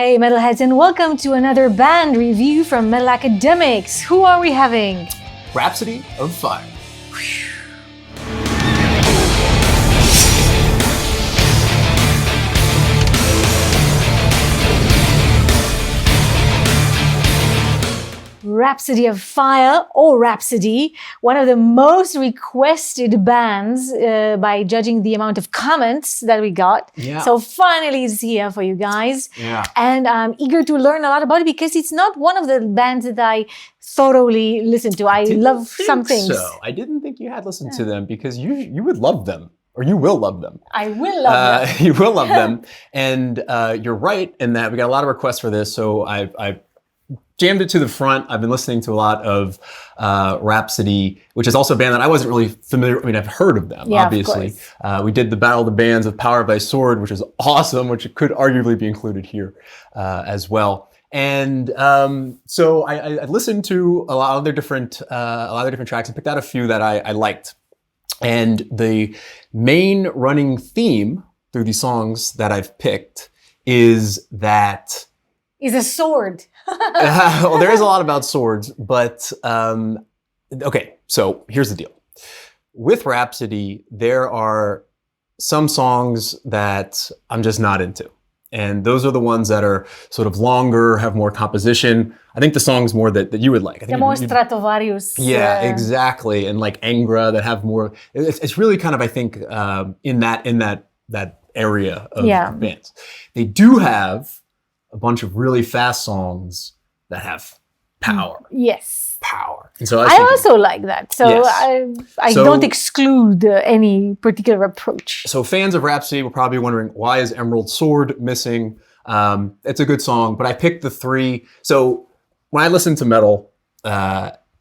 Hey Metalheads, and welcome to another band review from Metal Academix. Who are we having? Rhapsody of Fire. Rhapsody of Fire, or Rhapsody, one of the most requested bands by judging the amount of comments that we got. Yeah. So finally it's here for you guys. Yeah. And I'm eager to learn a lot about it because it's not one of the bands that I thoroughly listen to. I love some things. So I didn't think you had listened to them because you would love them. Or you will love them. I will love them. You will love them. And you're right in that we got a lot of requests for this. So I jammed it to the front. I've been listening to a lot of Rhapsody, which is also a band that I wasn't really familiar. I mean, I've heard of them, obviously. We did the Battle of the Bands of Power by Sword, which is awesome, which could arguably be included here as well. And so I listened to a lot of their different tracks and picked out a few that I liked. And the main running theme through these songs that I've picked is that is a sword. well, there is a lot about swords, but okay, so here's the deal. With Rhapsody, there are some songs that I'm just not into. And those are the ones that are sort of longer, have more composition. I think the songs more that you would like. I think the more Stratovarius. Yeah, exactly. And like Angra that have more, it's really kind of, I think, in that area of bands. They do have a bunch of really fast songs that have power. Yes. Power. And so I also like that. So yes. I don't exclude any particular approach. So fans of Rhapsody were probably wondering, why is Emerald Sword missing? It's a good song, but I picked the three. So when I listen to metal,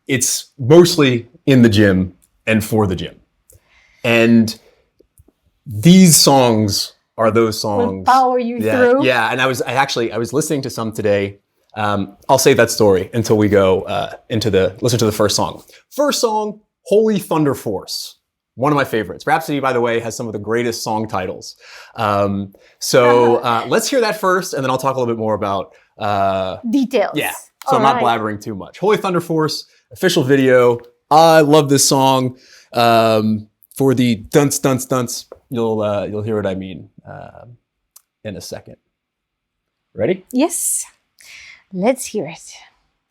it's mostly in the gym and for the gym. And these songs are those songs. Will power you through. Yeah, and I was listening to some today. I'll save that story until we go listen to the first song. First song, Holy Thunderforce. One of my favorites. Rhapsody, by the way, has some of the greatest song titles. So let's hear that first, and then I'll talk a little bit more about details. Yeah, so I'm not blabbering too much. Holy Thunderforce, official video. I love this song. For the dunce, dunce, dunce, you'll hear what I mean in a second. Ready? Yes. Let's hear it.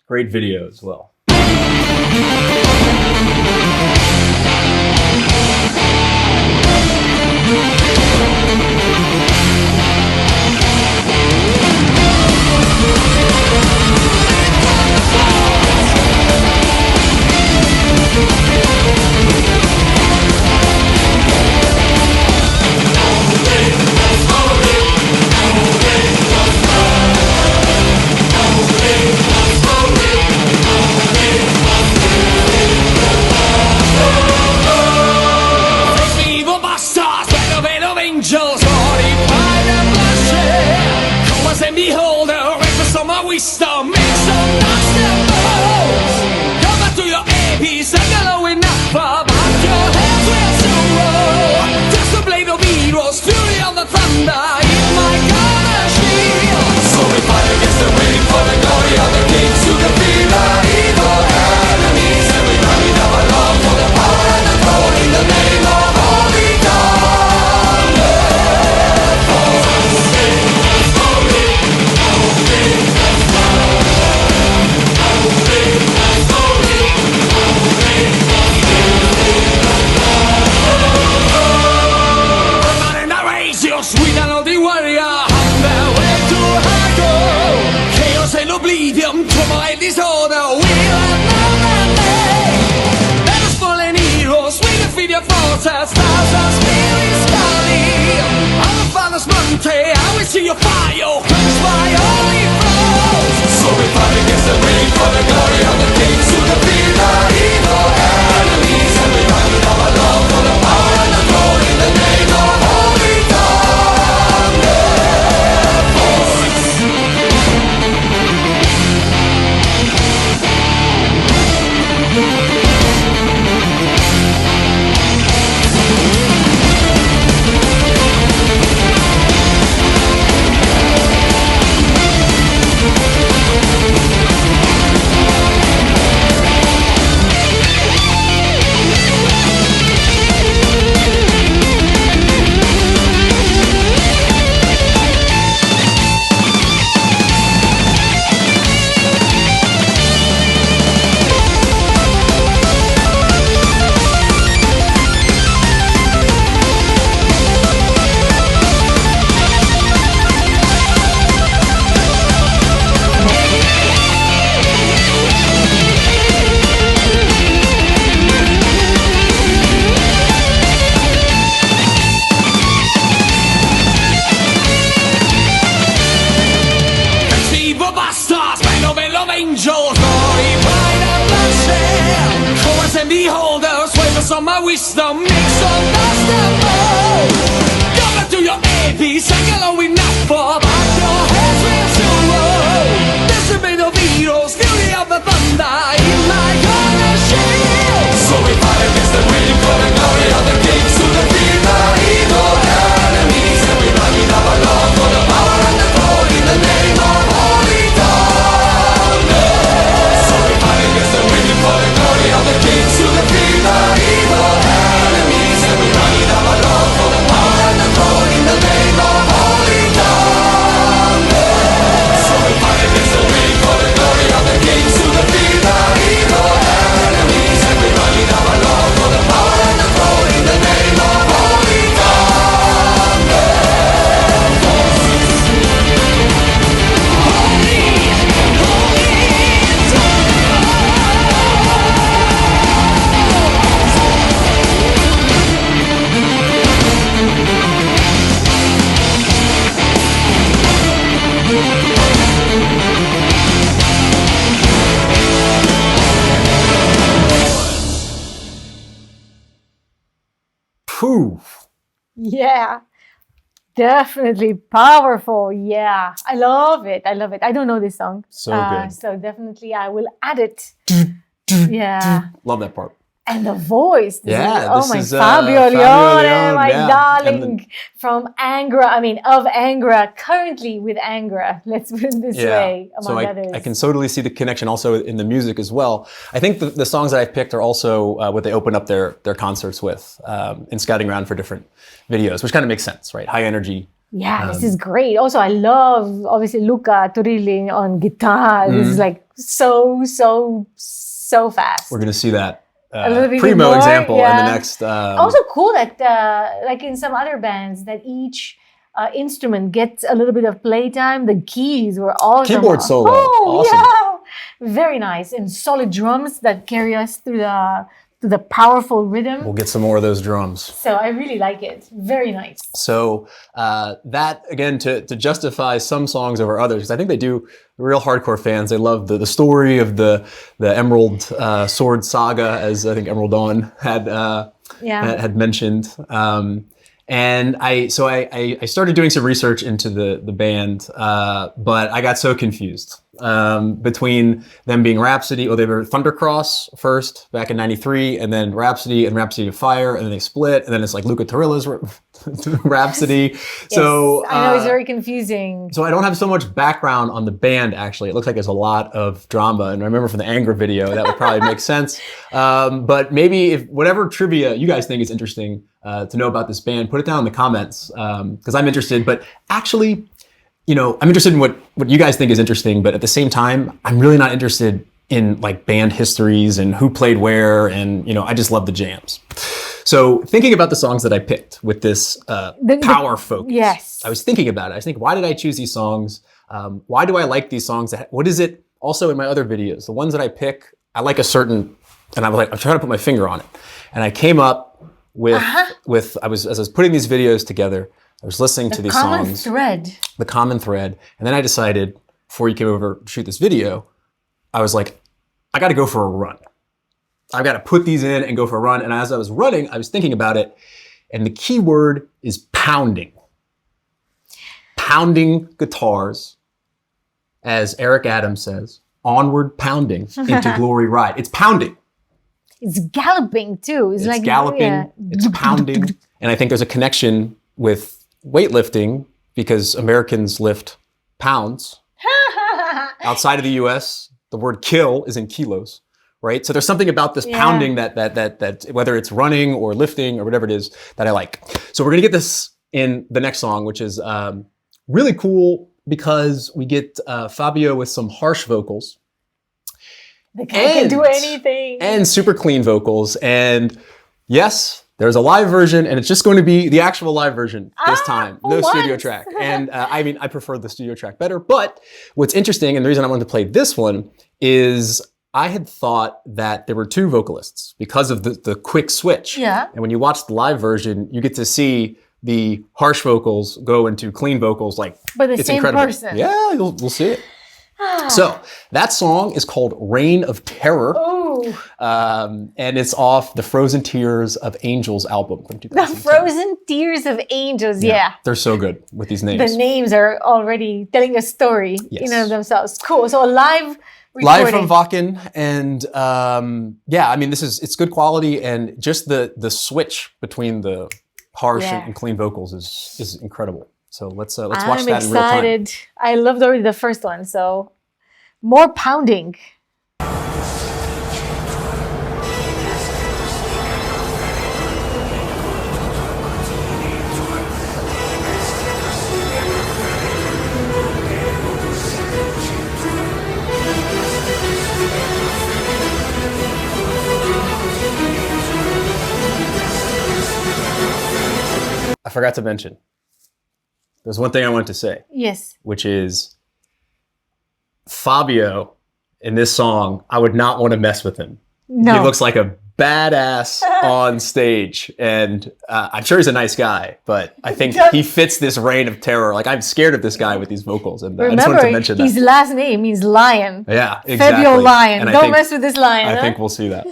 Great video as well. Wisdom makes some obstacles. Come back to your APs and yellow enough about your heads will soon roll. Just the blade of heroes, fury of the thunder in my golden shield. So we fight against the wind for the glory of the kings to defeat the evil enemies. And we run it up along for the power and the throne in the name of Holy sweet and all the warrior on their way to high chaos and oblivion, trauma and disorder. We have none that day. Let us fallen heroes, we defeat your forces. Thousands spirits calling on the Father's Monte. I will see your fire, quenched by holy foes. So we fight against the wind for the glory of the kings to defeat the evil enemies. And we run it all along for the power and the throne in the name of Holy God. of my wisdom makes understandable. Come back to your AP, sing along with Nappa, but your heads will still roll. Decimate of heroes, fury of the thunder in my corner shield. So we fight against the wind for the glory of the kings to defeat the evil enemies. And we run in our love for the power and the glory in the name of Holy Thunder. So we fight against the wind for the glory of the kings to defeat the evil enemies. And we run in our love for the power and the glory in the name of Holy Thunder. So we fight against the wind for the glory of the kings to defeat the evil enemies. And we run in our love for the power and the glory in the name of Holy Thunder. Phew. Yeah. Definitely powerful. Yeah. I love it. I love it. I don't know this song. So good. So definitely I will add it. Yeah. Love that part. And the voice. Yeah, Oh this my, is, Fabio Fabio Leone, Leone, my yeah. darling. And From Angra, of Angra, currently with Angra. Let's put it this way, among so others. I can totally see the connection also in the music as well. I think the songs that I've picked are also what they open up their concerts with in scouting around for different videos, which kind of makes sense, right? High energy. Yeah, this is great. Also, I love, obviously, Luca Turilli on guitar. This is like so fast. We're going to see that A little bit primo more, example in yeah. the next. Also cool that, like in some other bands, that each instrument gets a little bit of playtime. The keys were awesome. Keyboard solo. Oh, Awesome. yeah. Very nice. And solid drums that carry us through the powerful rhythm. We'll get some more of those drums. So I really like it. Very nice. So that, again, to justify some songs over others, because I think they do, real hardcore fans, they love the story of the Emerald Sword Saga, as I think Emerald Dawn had mentioned. And I started doing some research into the band, but I got so confused between them being Rhapsody, they were Thundercross first back in '93, and then Rhapsody and Rhapsody of Fire, and then they split, and then it's like Luca Turilli's Rhapsody. Yes, So I know it's very confusing. So I don't have so much background on the band, actually. It looks like there's a lot of drama, and I remember from the Angra video, that would probably make sense. But maybe if whatever trivia you guys think is interesting to know about this band, put it down in the comments, because I'm interested. But actually, I'm interested in what you guys think is interesting, but at the same time, I'm really not interested in like band histories and who played where, and I just love the jams. So thinking about the songs that I picked with this power focus, yes, I was thinking about it. I was thinking, why did I choose these songs? Why do I like these songs? What is it? Also in my other videos, the ones that I pick, I like a certain, and I'm trying to put my finger on it, and I came up with as I was putting these videos together, I was listening to these songs. The common thread. And then I decided, before you came over to shoot this video, I was like, I got to go for a run. I've got to put these in and go for a run. And as I was running, I was thinking about it. And the key word is pounding. Pounding guitars, as Eric Adams says, onward pounding into glory ride. It's pounding. It's galloping too. It's like galloping, it's pounding. And I think there's a connection with weightlifting, because Americans lift pounds. Outside of the US, the word kill is in kilos, right? So there's something about this pounding that whether it's running or lifting or whatever it is, that I like. So we're gonna get this in the next song, which is really cool because we get Fabio with some harsh vocals. The guy can do anything. And super clean vocals. And yes, there's a live version, and it's just going to be the actual live version this time. No studio track. And I prefer the studio track better. But what's interesting, and the reason I wanted to play this one, is I had thought that there were two vocalists because of the quick switch. Yeah. And when you watch the live version, you get to see the harsh vocals go into clean vocals. But it's same incredible. Person. Yeah, we'll see it. So that song is called Reign of Terror. Oh. Ooh. And it's off the Frozen Tears of Angels album from The 2010. Frozen Tears of Angels. Yeah. They're so good with these names. The names are already telling a story in and of themselves. Cool. So a live recording. Live from Wacken, and yeah, I mean, it's good quality, and just the switch between the harsh and clean vocals is incredible. So let's watch that in real time. I'm excited. I loved already the first one, so more pounding. I forgot to mention, there's one thing I wanted to say. Yes. Which is Fabio in this song, I would not want to mess with him. No. He looks like a badass on stage, and I'm sure he's a nice guy, but I think he fits this reign of terror. Like, I'm scared of this guy with these vocals, and I just wanted to mention that. His last name means lion. Yeah, exactly. Fabio Lion. And Don't mess with this lion. I think we'll see that.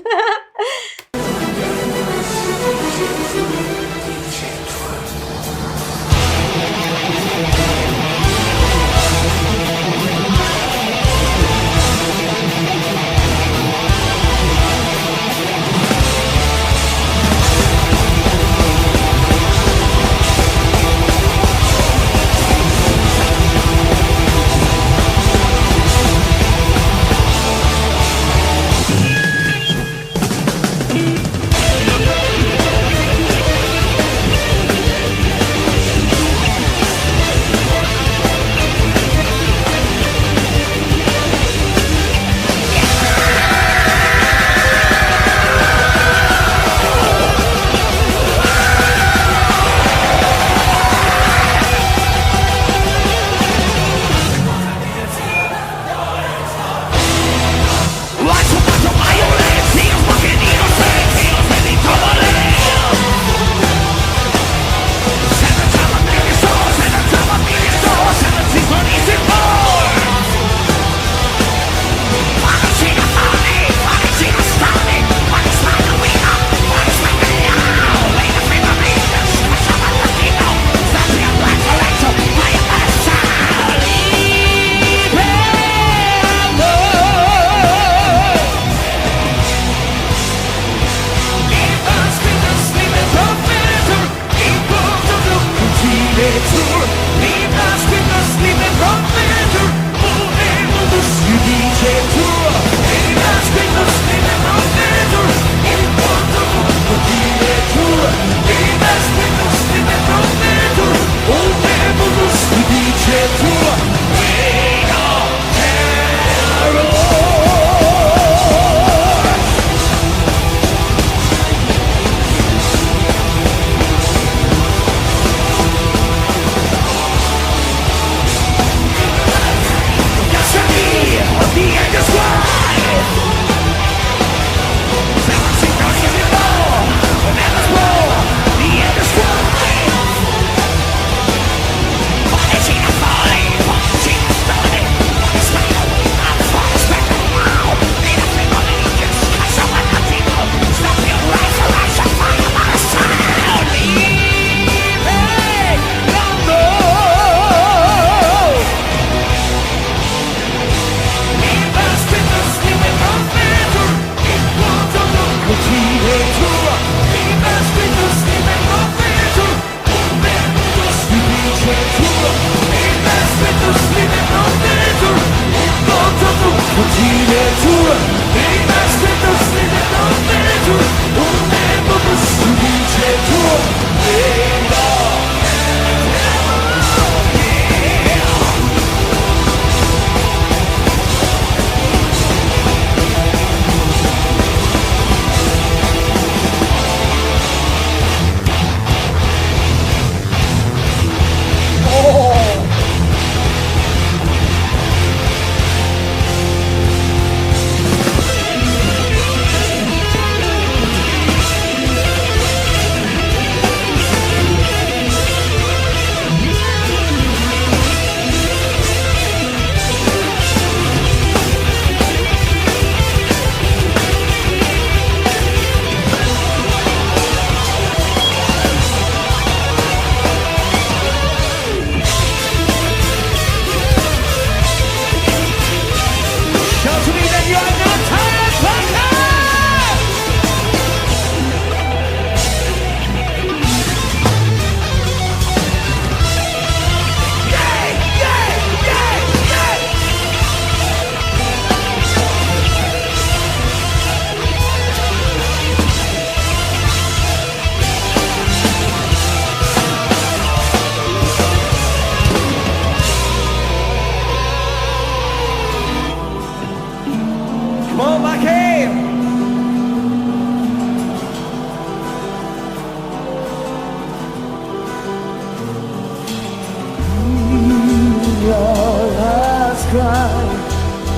cry,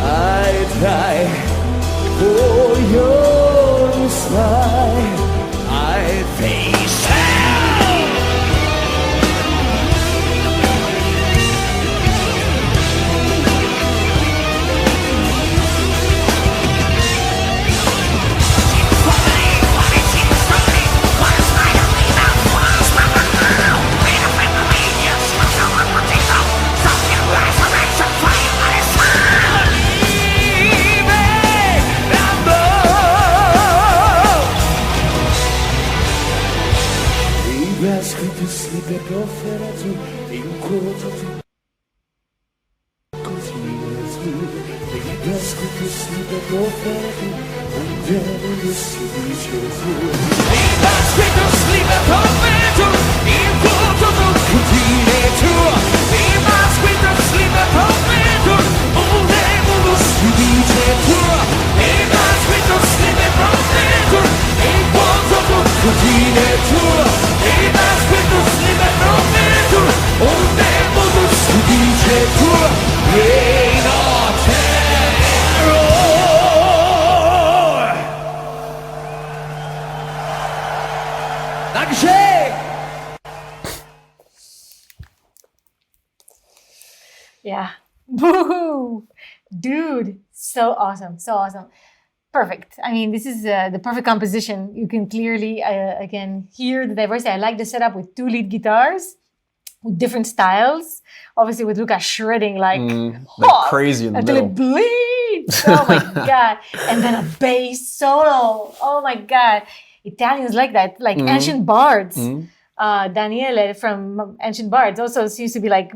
I die for your smile. I face hell. Scritto slippe proferato in quoto così scritto slippe proferato un demone si dice su scritto slippe proferato in quoto così tu scritto slippe proferato un demone si dice tu scritto slippe proferato in quoto così tu un demone si dice tu reign of terror. Dankeschön. Yeah. Woohoo! Dude, so awesome. So awesome. Perfect. I mean, this is the perfect composition. You can clearly, again, hear the diversity. I like the setup with 2 lead guitars with different styles. Obviously, with Luca shredding like crazy in the until middle. it bleeds. Oh my God. And then a bass solo. Oh my God. Italians like that, like ancient bards. Daniele from Ancient Bards also seems to be like,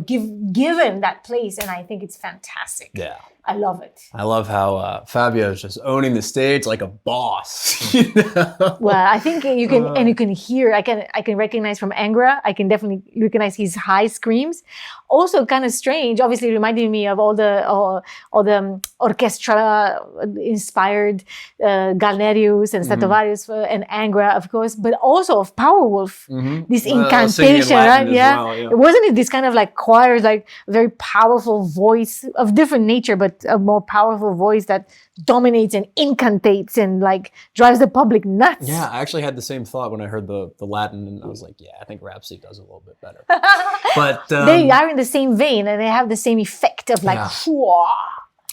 given that place. And I think it's fantastic. Yeah. I love it. I love how Fabio is just owning the stage like a boss. Well, I think you can, and you can hear. I can recognize from Angra. I can definitely recognize his high screams. Also, kind of strange. Obviously, reminding me of all the orchestra inspired Galnerius and Stratovarius and Angra, of course, but also of Powerwolf. This incantation, right? Yeah. It wasn't it this kind of like choirs, like very powerful voice of different nature, but a more powerful voice that dominates and incantates and like drives the public nuts. Yeah, I actually had the same thought when I heard the Latin, and I was like, yeah, I think Rhapsody does it a little bit better. But they are in the same vein and they have the same effect of like,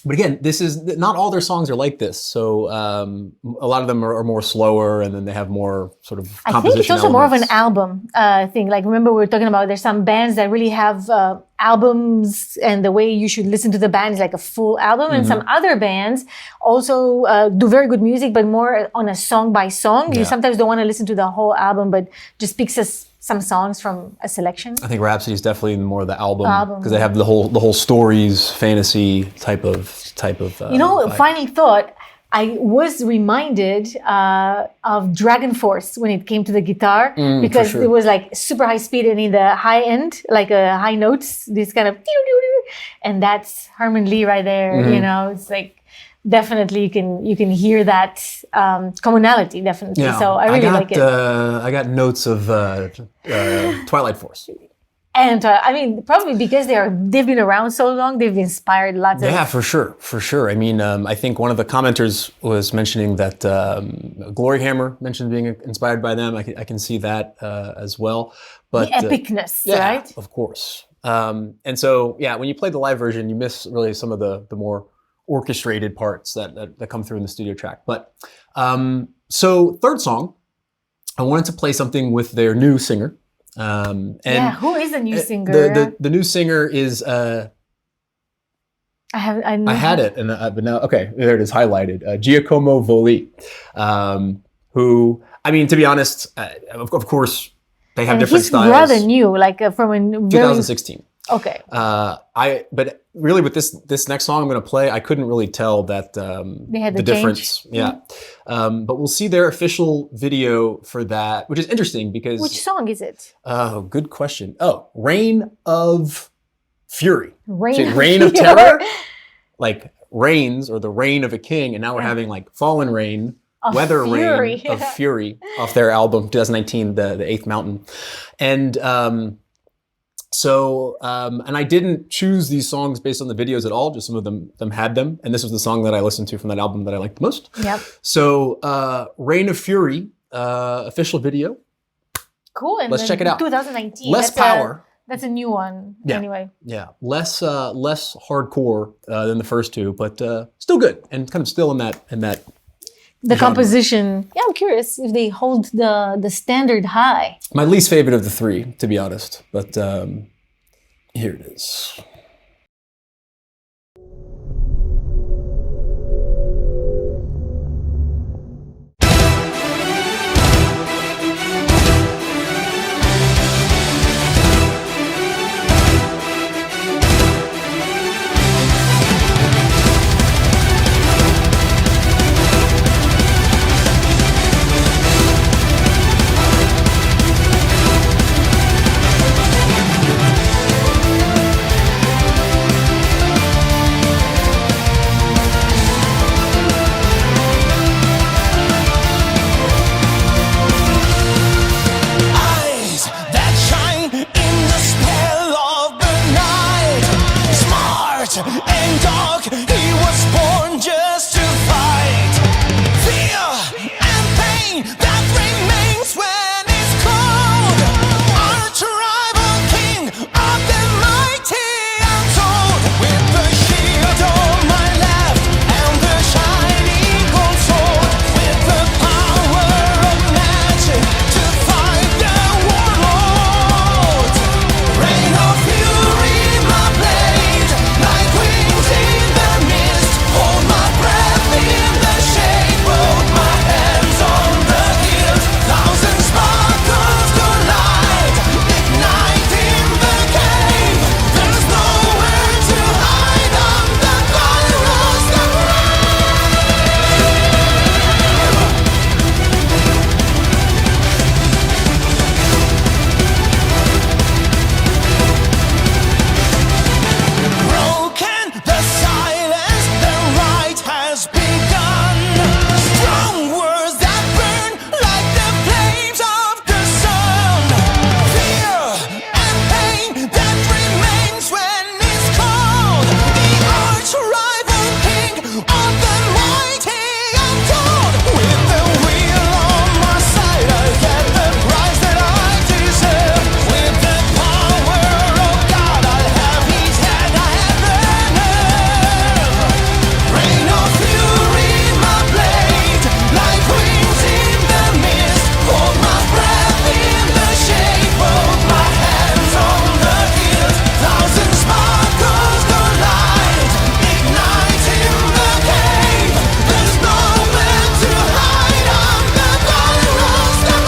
But again, this is not all their songs are like this. So a lot of them are more slower, and then they have more sort of composition. I think it's also more of an elements. album thing. Like, remember we were talking about there's some bands that really have albums, and the way you should listen to the band is like a full album. And some other bands also do very good music, but more on a song by song. You sometimes don't want to listen to the whole album, but just picks some songs from a selection. I think Rhapsody is definitely more the album because they have the whole stories, fantasy type of. Final thought. I was reminded of Dragon Force when it came to the guitar because it was like super high speed and in the high end, like high notes, this kind of, and that's Herman Lee right there. It's like definitely you can hear that commonality definitely. Yeah, So I really like it. I got notes of Twilight Force. And I mean, probably because they've been around so long, they've inspired lots of... Yeah, for sure. I mean, I think one of the commenters was mentioning that Glory Hammer mentioned being inspired by them. I can see that as well. But the epicness, right? Of course. And so, when you play the live version, you miss really some of the more orchestrated parts that come through in the studio track. But so third song, I wanted to play something with their new singer. Who is the new singer? The new singer is I had it, but now there it is highlighted. Giacomo Voli, who, I mean, to be honest, of course they have different styles. He's rather new, like from 2016. Okay. But really with this next song I'm going to play, I couldn't really tell that they had the difference. Change. Yeah. But we'll see their official video for that, which is interesting because... Which song is it? Oh, good question. Oh, Reign of Fury. Reign of Terror? Like rains or the reign of a king, and now we're having like Fallen Rain, Weather Rain of Fury off their album 2019, The Eighth Mountain. And So, and I didn't choose these songs based on the videos at all. Just some of them had them, and this was the song that I listened to from that album that I liked the most. Yep. So, Reign of Fury, official video. Cool. And Let's check it out. 2019. Less power. That's a new one. Yeah. Anyway. Yeah, less hardcore than the first two, but still good and kind of still in that. The genre. composition. Yeah, I'm curious if they hold the standard high. My least favorite of the three, to be honest, but here it is. And dark, he was born just to fight. Fear and pain that remains when it's cold. Arch-rival king of the mighty untold. With the shield on my left and the shining gold sword. With the power of magic to fight the warlord. Reign of fury, my blade, like wings in the mist. Hold my breath in the shade. Both my hands on the hilt. Thousand sparkles collide, igniting the cave. There's nowhere to hide on the virus that broken the silence, the right has begun. Strong words that burn like the flames of the sun. Fear and pain that remains when it's cold. The arch-rival king of the mighty untold. With the wheel on my side, I get the prize that I deserve. With the power of God, I'll have his head, I have the nerve. Reign of fury, my blade, like wings in the mist. Hold my breath in the shade, both my hands on the hilt. Thousand sparkles collide, igniting the cave. There's nowhere to hide on the virus that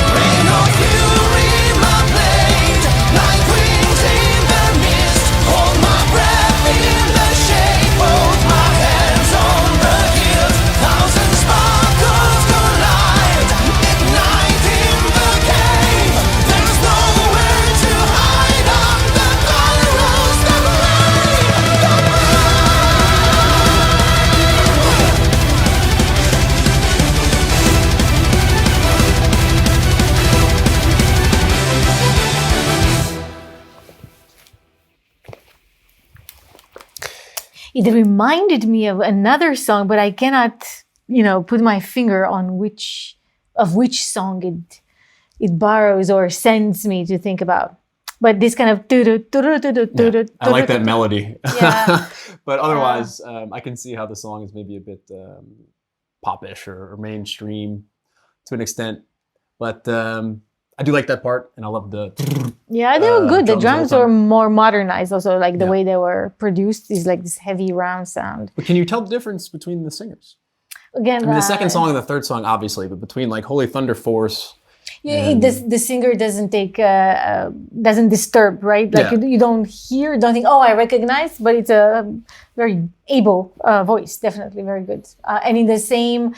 Reign of fury, my blade, like wings in the mist. Hold my breath in the shade, both my hands on the hilt. Thousand sparkles collide, igniting the cave. There's nowhere to hide on the virus that It reminded me of another song, but I cannot, put my finger on which song it borrows or sends me to think about. but this kind of I like that melody. Yeah. But otherwise, I can see how the song is maybe a bit popish or mainstream to an extent. But I do like that part, and I love the. Yeah, they were good. The drums all the were time. more modernized, also like the way they were produced is like this heavy round sound. But can you tell the difference between the singers? Again, I mean, the second song and the third song, obviously, but between like Holy Thunderforce. The singer doesn't doesn't disturb, right? Like you don't think, oh, I recognize, but it's a very able voice, definitely very good. And in the same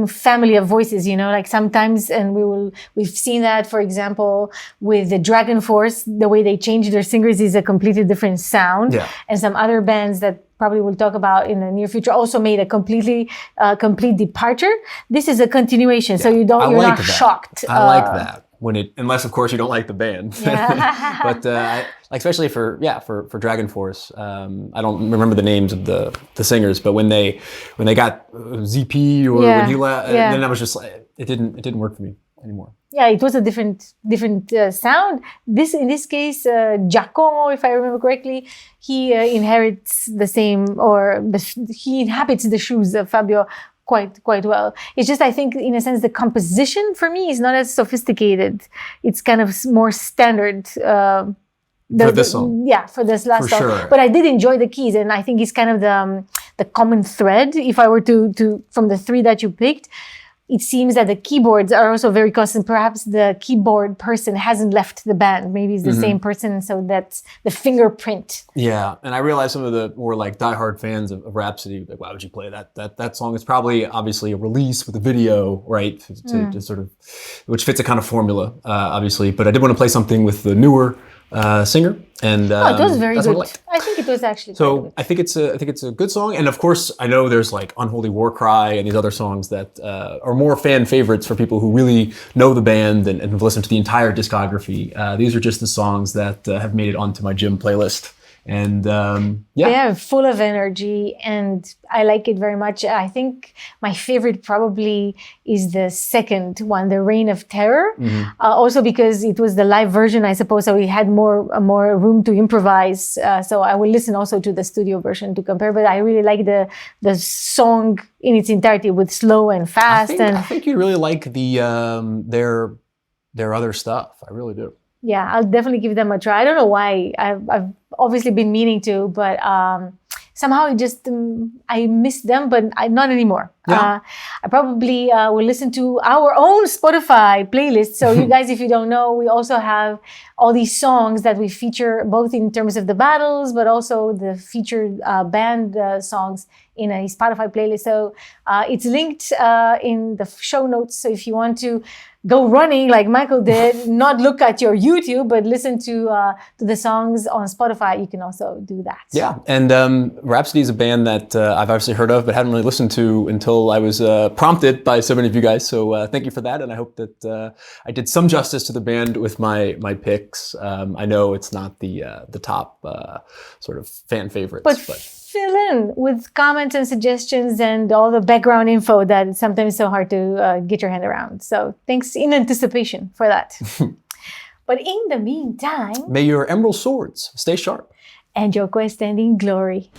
family of voices, like sometimes, and we've seen that, for example, with the Dragonforce, the way they change their singers is a completely different sound. Yeah. And some other bands that probably we'll talk about in the near future also made a complete departure. This is a continuation, so you're not shocked. I like that unless of course you don't like the band. Yeah. But especially for Dragonforce, I don't remember the names of the singers, but when they got ZP or when he left, then I was just like, it didn't work for me anymore. Yeah, it was a different sound. In this case, Giacomo, if I remember correctly, he inherits the same, he inhabits the shoes of Fabio quite well. It's just, I think, in a sense, the composition for me is not as sophisticated. It's kind of more standard. For this song. Yeah, for this last song. Sure. But I did enjoy the keys, and I think it's kind of the common thread. If I were to from the three that you picked, it seems that the keyboards are also very constant. Perhaps the keyboard person hasn't left the band. Maybe it's the same person, so that's the fingerprint. Yeah, and I realize some of the more like diehard fans of Rhapsody, like, why would you play that song? Is probably obviously a release with a video, right? To sort of, which fits a kind of formula, obviously. But I did want to play something with the newer singer, and it was very good. I think it was actually so good. I think it's a good song, and of course I know there's like Unholy War Cry and these other songs that are more fan favorites for people who really know the band and have listened to the entire discography. These are just the songs that have made it onto my gym playlist. And they are full of energy, and I like it very much. I think my favorite probably is the second one, The Reign of Terror. Also because it was the live version, I suppose, so we had more room to improvise. So I will listen also to the studio version to compare. But I really like the song in its entirety with slow and fast. I think you really like their other stuff. I really do. Yeah, I'll definitely give them a try. I don't know why. I've obviously been meaning to, but somehow it just I miss them, but not anymore. Yeah. I probably will listen to our own Spotify playlist. So you guys, if you don't know, we also have all these songs that we feature both in terms of the battles, but also the featured band songs in a Spotify playlist. So it's linked in the show notes. So if you want to go running like Michael did, not look at your YouTube, but listen to the songs on Spotify, you can also do that. Yeah, and Rhapsody is a band that I've obviously heard of, but hadn't really listened to until I was prompted by so many of you guys. So thank you for that, and I hope that I did some justice to the band with my picks. I know it's not the top sort of fan favorites, but fill in with comments and suggestions and all the background info that is sometimes so hard to get your hand around. So thanks in anticipation for that. But in the meantime, may your emerald swords stay sharp. And your quest end in glory.